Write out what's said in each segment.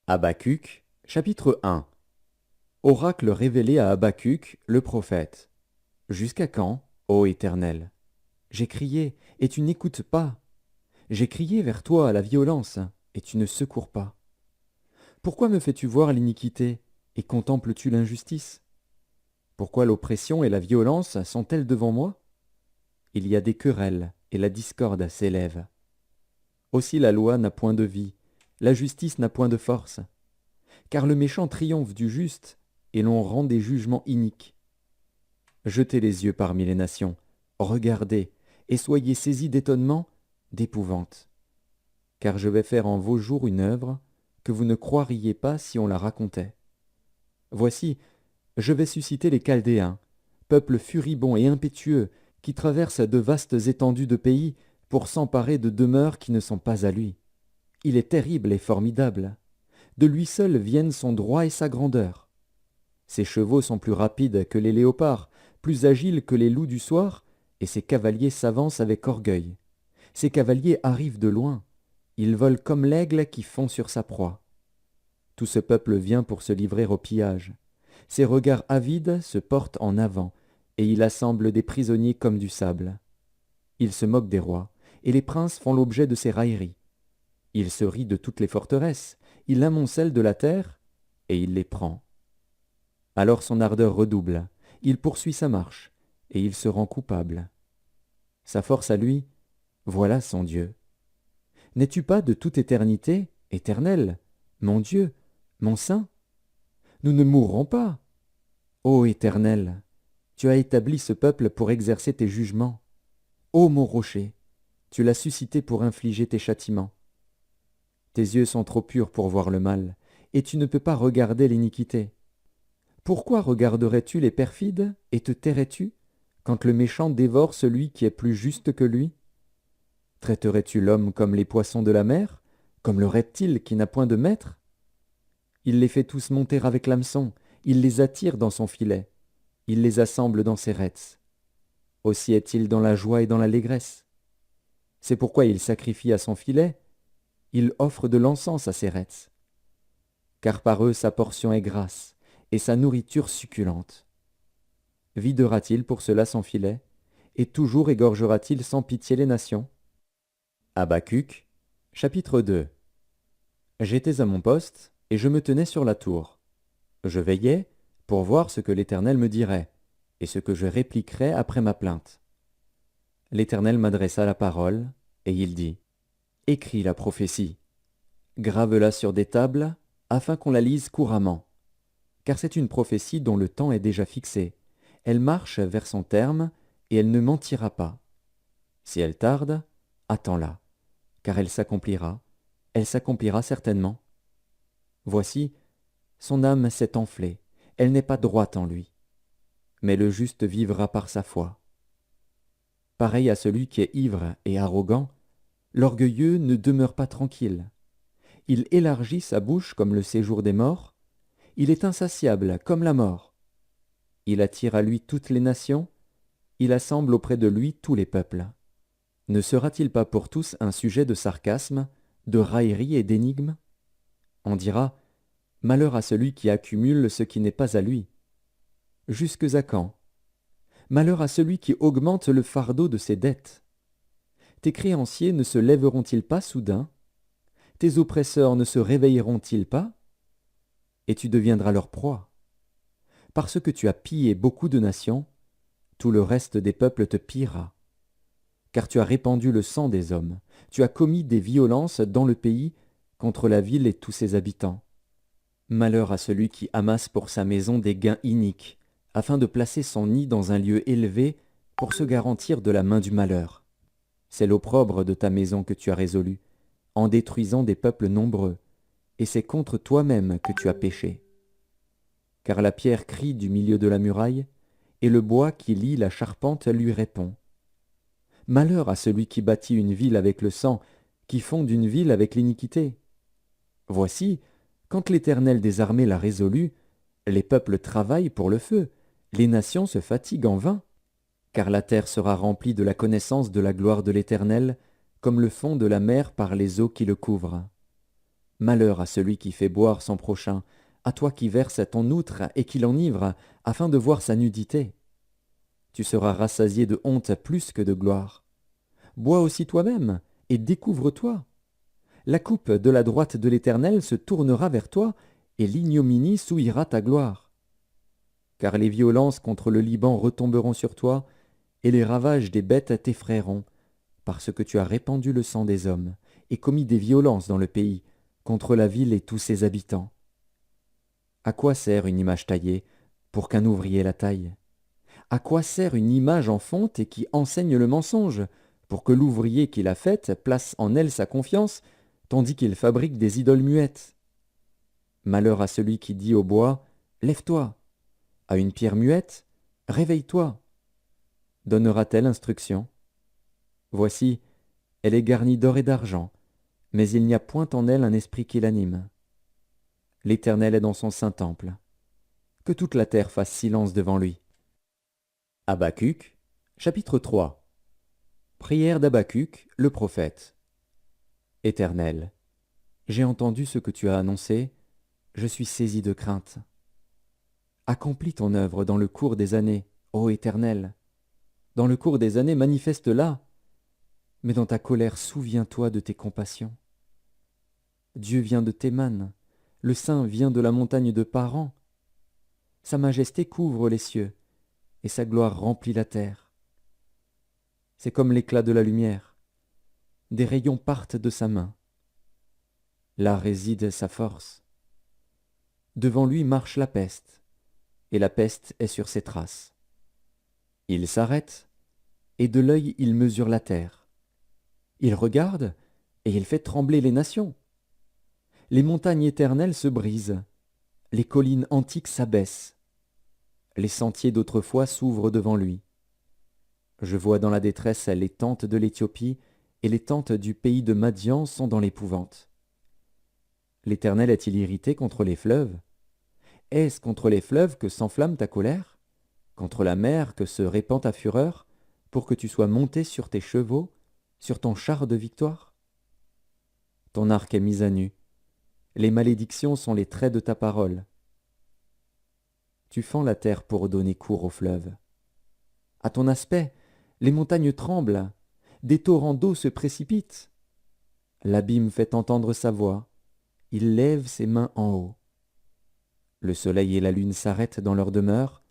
Habacuc, chapitre 1. Oracle révélé à Habacuc, le prophète. Jusqu'à quand, ô Éternel? J'ai crié, et tu n'écoutes pas. J'ai crié vers toi à la violence, et tu ne secours pas. Pourquoi me fais-tu voir l'iniquité, et contemples-tu l'injustice? Pourquoi l'oppression et la violence sont-elles devant moi? Il y a des querelles, et la discorde s'élève. Aussi la loi n'a point de vie, la justice n'a point de force. Car le méchant triomphe du juste, et l'on rend des jugements iniques. Jetez les yeux parmi les nations, regardez, et soyez saisis d'étonnement, d'épouvante. Car je vais faire en vos jours une œuvre que vous ne croiriez pas si on la racontait. Voici, je vais susciter les Chaldéens, peuple furibond et impétueux, qui traverse de vastes étendues de pays pour s'emparer de demeures qui ne sont pas à lui. Il est terrible et formidable. De lui seul viennent son droit et sa grandeur. Ses chevaux sont plus rapides que les léopards, plus agiles que les loups du soir, et ses cavaliers s'avancent avec orgueil. Ses cavaliers arrivent de loin. Ils volent comme l'aigle qui fond sur sa proie. Tout ce peuple vient pour se livrer au pillage. Ses regards avides se portent en avant, et il assemble des prisonniers comme du sable. Il se moque des rois, et les princes font l'objet de ses railleries. Il se rit de toutes les forteresses, il amoncelle de la terre, et il les prend. Alors son ardeur redouble, il poursuit sa marche, et il se rend coupable. Sa force à lui, voilà son Dieu. N'es-tu pas de toute éternité, éternel, mon Dieu, mon Saint? Nous ne mourrons pas. Ô Éternel, tu as établi ce peuple pour exercer tes jugements. Ô mon rocher, tu l'as suscité pour infliger tes châtiments. Tes yeux sont trop purs pour voir le mal, et tu ne peux pas regarder l'iniquité. Pourquoi regarderais-tu les perfides et te tairais-tu quand le méchant dévore celui qui est plus juste que lui? Traiterais-tu l'homme comme les poissons de la mer, comme le reptile qui n'a point de maître? Il les fait tous monter avec l'hameçon, il les attire dans son filet, il les assemble dans ses rets. Aussi est-il dans la joie et dans l'allégresse. C'est pourquoi il sacrifie à son filet, il offre de l'encens à ses rets. Car par eux sa portion est grasse, et sa nourriture succulente. Videra-t-il pour cela son filet, et toujours égorgera-t-il sans pitié les nations? Habacuc, chapitre 2. J'étais à mon poste, et je me tenais sur la tour. Je veillais pour voir ce que l'Éternel me dirait, et ce que je répliquerais après ma plainte. L'Éternel m'adressa la parole, et il dit, « Écris la prophétie, grave-la sur des tables, afin qu'on la lise couramment. Car c'est une prophétie dont le temps est déjà fixé. Elle marche vers son terme, et elle ne mentira pas. Si elle tarde, attends-la, car elle s'accomplira certainement. Voici, son âme s'est enflée, elle n'est pas droite en lui. Mais le juste vivra par sa foi. Pareil à celui qui est ivre et arrogant, l'orgueilleux ne demeure pas tranquille. Il élargit sa bouche comme le séjour des morts, il est insatiable comme la mort. Il attire à lui toutes les nations, il assemble auprès de lui tous les peuples. Ne sera-t-il pas pour tous un sujet de sarcasme, de raillerie et d'énigme? On dira, malheur à celui qui accumule ce qui n'est pas à lui. Jusques à quand? Malheur à celui qui augmente le fardeau de ses dettes. Tes créanciers ne se lèveront-ils pas soudain? Tes oppresseurs ne se réveilleront-ils pas? Et tu deviendras leur proie. Parce que tu as pillé beaucoup de nations, tout le reste des peuples te pillera. Car tu as répandu le sang des hommes, tu as commis des violences dans le pays contre la ville et tous ses habitants. Malheur à celui qui amasse pour sa maison des gains iniques, afin de placer son nid dans un lieu élevé pour se garantir de la main du malheur. C'est l'opprobre de ta maison que tu as résolu, en détruisant des peuples nombreux, et c'est contre toi-même que tu as péché. Car la pierre crie du milieu de la muraille, et le bois qui lie la charpente lui répond. Malheur à celui qui bâtit une ville avec le sang, qui fonde une ville avec l'iniquité. Voici, quand l'Éternel des armées l'a résolu, les peuples travaillent pour le feu, les nations se fatiguent en vain, car la terre sera remplie de la connaissance de la gloire de l'Éternel, comme le fond de la mer par les eaux qui le couvrent. Malheur à celui qui fait boire son prochain, à toi qui verses ton outre et qui l'enivre, afin de voir sa nudité. Tu seras rassasié de honte plus que de gloire. Bois aussi toi-même, et découvre-toi. La coupe de la droite de l'Éternel se tournera vers toi, et l'ignominie souillera ta gloire. Car les violences contre le Liban retomberont sur toi, et les ravages des bêtes t'effrayeront, parce que tu as répandu le sang des hommes, et commis des violences dans le pays, contre la ville et tous ses habitants. À quoi sert une image taillée, pour qu'un ouvrier la taille? À quoi sert une image en fonte et qui enseigne le mensonge, pour que l'ouvrier qui l'a faite place en elle sa confiance, tandis qu'il fabrique des idoles muettes? Malheur à celui qui dit au bois, lève-toi, à une pierre muette, réveille-toi. Donnera-t-elle instruction? Voici, elle est garnie d'or et d'argent, mais il n'y a point en elle un esprit qui l'anime. L'Éternel est dans son saint temple. Que toute la terre fasse silence devant lui. Habacuc, chapitre 3. Prière d'Habacuc, le prophète. Éternel, j'ai entendu ce que tu as annoncé, je suis saisi de crainte. Accomplis ton œuvre dans le cours des années, ô Éternel. Dans le cours des années, manifeste-la, mais dans ta colère, souviens-toi de tes compassions. Dieu vient de Théman, le Saint vient de la montagne de Paran. Sa majesté couvre les cieux, et sa gloire remplit la terre. C'est comme l'éclat de la lumière. Des rayons partent de sa main. Là réside sa force. Devant lui marche la peste, et la peste est sur ses traces. Il s'arrête, et de l'œil il mesure la terre. Il regarde, et il fait trembler les nations. Les montagnes éternelles se brisent, les collines antiques s'abaissent. Les sentiers d'autrefois s'ouvrent devant lui. Je vois dans la détresse les tentes de l'Éthiopie, et les tentes du pays de Madian sont dans l'épouvante. L'Éternel est-il irrité contre les fleuves? Est-ce contre les fleuves que s'enflamme ta colère? Contre la mer que se répand ta fureur, pour que tu sois monté sur tes chevaux, sur ton char de victoire? Ton arc est mis à nu. Les malédictions sont les traits de ta parole. Tu fends la terre pour donner cours aux fleuves. À ton aspect, les montagnes tremblent, des torrents d'eau se précipitent. L'abîme fait entendre sa voix, il lève ses mains en haut. Le soleil et la lune s'arrêtent dans leur demeure,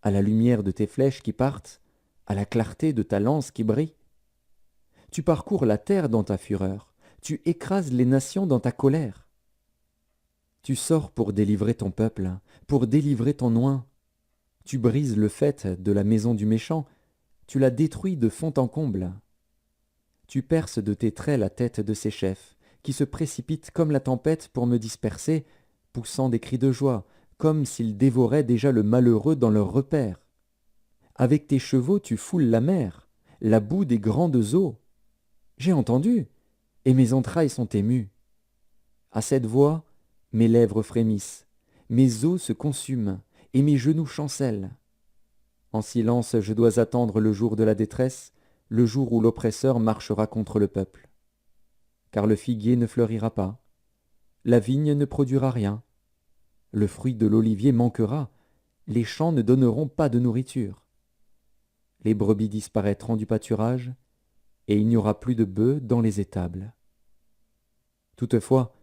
à la lumière de tes flèches qui partent, à la clarté de ta lance qui brille. Tu parcours la terre dans ta fureur, tu écrases les nations dans ta colère. Tu sors pour délivrer ton peuple, pour délivrer ton oint. Tu brises le faîte de la maison du méchant, tu la détruis de fond en comble. Tu perces de tes traits la tête de ses chefs, qui se précipitent comme la tempête pour me disperser, poussant des cris de joie, comme s'ils dévoraient déjà le malheureux dans leur repère. Avec tes chevaux tu foules la mer, la boue des grandes eaux. J'ai entendu, et mes entrailles sont émues. À cette voix, mes lèvres frémissent, mes os se consument, et mes genoux chancellent. En silence je dois attendre le jour de la détresse, le jour où l'oppresseur marchera contre le peuple. Car le figuier ne fleurira pas, la vigne ne produira rien, le fruit de l'olivier manquera, les champs ne donneront pas de nourriture. Les brebis disparaîtront du pâturage, et il n'y aura plus de bœufs dans les étables. Toutefois,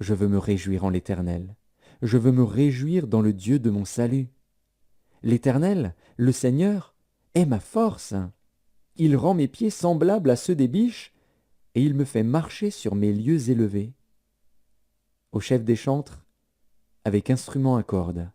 je veux me réjouir en l'Éternel, je veux me réjouir dans le Dieu de mon salut. L'Éternel, le Seigneur, est ma force. Il rend mes pieds semblables à ceux des biches, et il me fait marcher sur mes lieux élevés. Au chef des chantres, avec instrument à cordes,